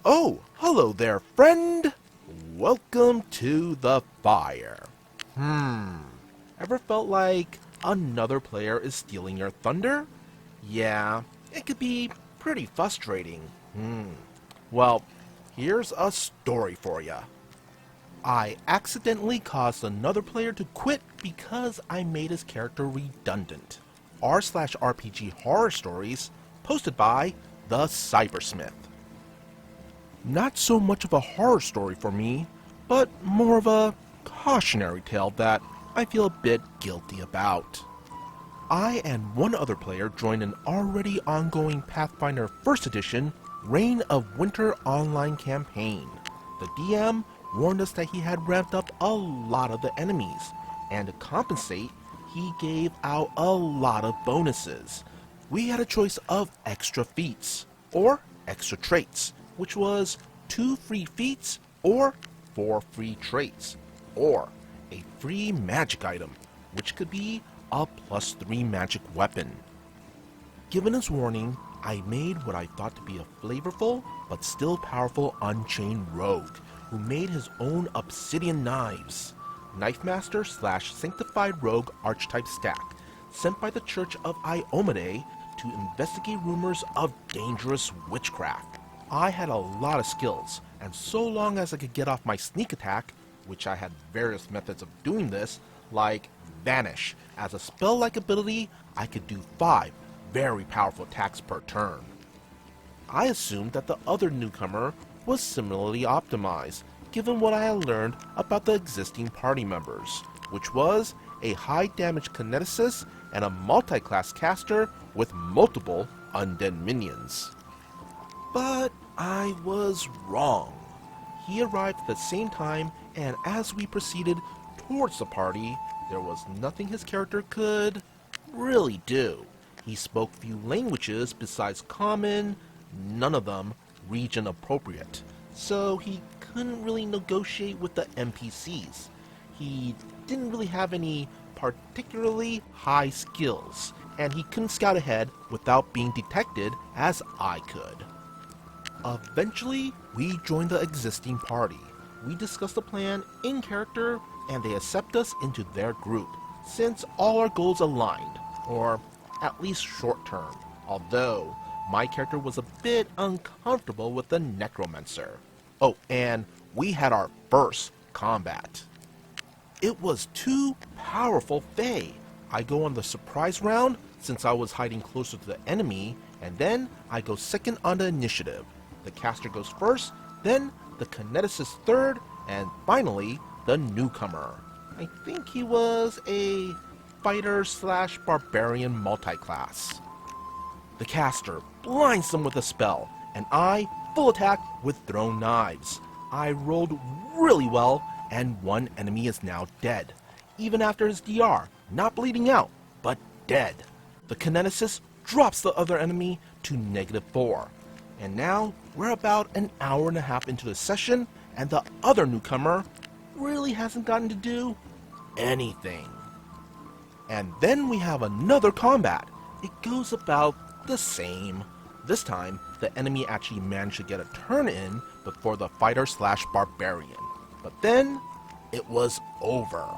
Oh, hello there, friend! Welcome to the fire. Ever felt like another player is stealing your thunder? Yeah, it could be pretty frustrating. Well, here's a story for ya. I accidentally caused another player to quit because I made his character redundant. r/RPG horror stories, posted by the Cybersmith. Not so much of a horror story for me, but more of a cautionary tale that I feel a bit guilty about. I and one other player joined an already ongoing Pathfinder 1st Edition Reign of Winter online campaign. The DM warned us that he had ramped up a lot of the enemies, and to compensate, he gave out a lot of bonuses. We had a choice of extra feats, or extra traits, which was 2 free feats or 4 free traits, or a free magic item, which could be a +3 magic weapon. Given his warning, I made what I thought to be a flavorful but still powerful Unchained Rogue, who made his own obsidian knives. Knife Master / Sanctified Rogue archetype stack, sent by the Church of Iomade to investigate rumors of dangerous witchcraft. I had a lot of skills, and so long as I could get off my sneak attack, which I had various methods of doing this, like Vanish. As a spell-like ability, I could do 5 very powerful attacks per turn. I assumed that the other newcomer was similarly optimized, given what I had learned about the existing party members, which was a high damage kineticist and a multi-class caster with multiple undead minions. But I was wrong. He arrived at the same time, and as we proceeded towards the party, there was nothing his character could really do. He spoke few languages besides Common, none of them region appropriate, so he couldn't really negotiate with the NPCs. He didn't really have any particularly high skills, and he couldn't scout ahead without being detected as I could. Eventually, we joined the existing party. We discussed the plan in character, and they accept us into their group, since all our goals aligned, or at least short term, although my character was a bit uncomfortable with the necromancer. Oh, and we had our first combat. It was 2 powerful Fae. I go on the surprise round since I was hiding closer to the enemy, and then I go second on the initiative. The caster goes first, then the kineticist third, and finally the newcomer. I think he was a fighter / barbarian multi-class. The caster blinds them with a spell, and I full attack with thrown knives. I rolled really well, and one enemy is now dead, even after his DR, not bleeding out, but dead. The kineticist drops the other enemy to -4, and now we're about an hour and a half into the session, and the other newcomer really hasn't gotten to do anything. And then we have another combat. It goes about the same. This time, the enemy actually managed to get a turn in before the fighter / barbarian. But then, it was over.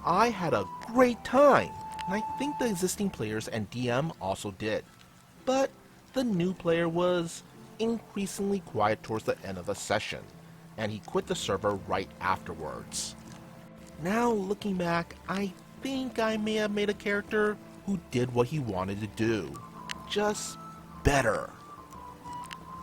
I had a great time, and I think the existing players and DM also did. But the new player was increasingly quiet towards the end of the session, and he quit the server right afterwards. Now looking back, I think I may have made a character who did what he wanted to do, just better.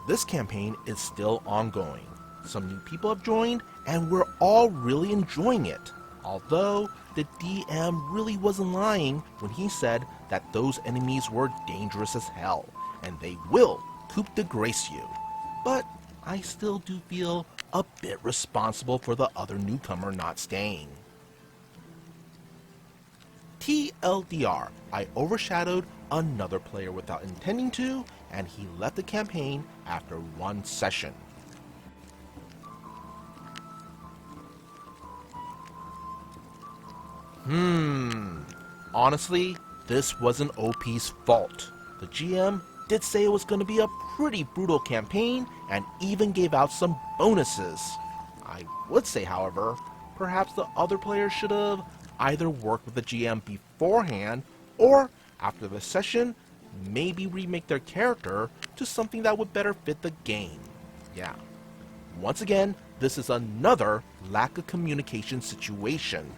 This campaign is still ongoing. Some new people have joined, and we're all really enjoying it. Although the DM really wasn't lying when he said that those enemies were dangerous as hell, and they will coup de grace you. But I still do feel a bit responsible for the other newcomer not staying. TLDR, I overshadowed another player without intending to, and he left the campaign after 1 session. Honestly, this wasn't OP's fault. The GM did say it was going to be a pretty brutal campaign and even gave out some bonuses. I would say, however, perhaps the other players should have either worked with the GM beforehand or after the session, maybe remake their character to something that would better fit the game. Yeah. Once again, this is another lack of communication situation.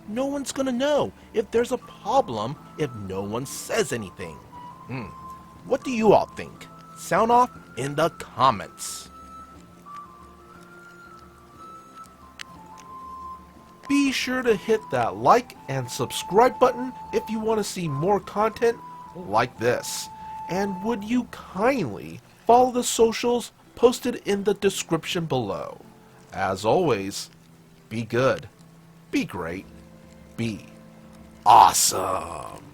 No one's gonna know if there's a problem if no one says anything. What do you all think? Sound off in the comments. Be sure to hit that like and subscribe button if you want to see more content like this. And would you kindly follow the socials posted in the description below. As always, be good, be great, be awesome.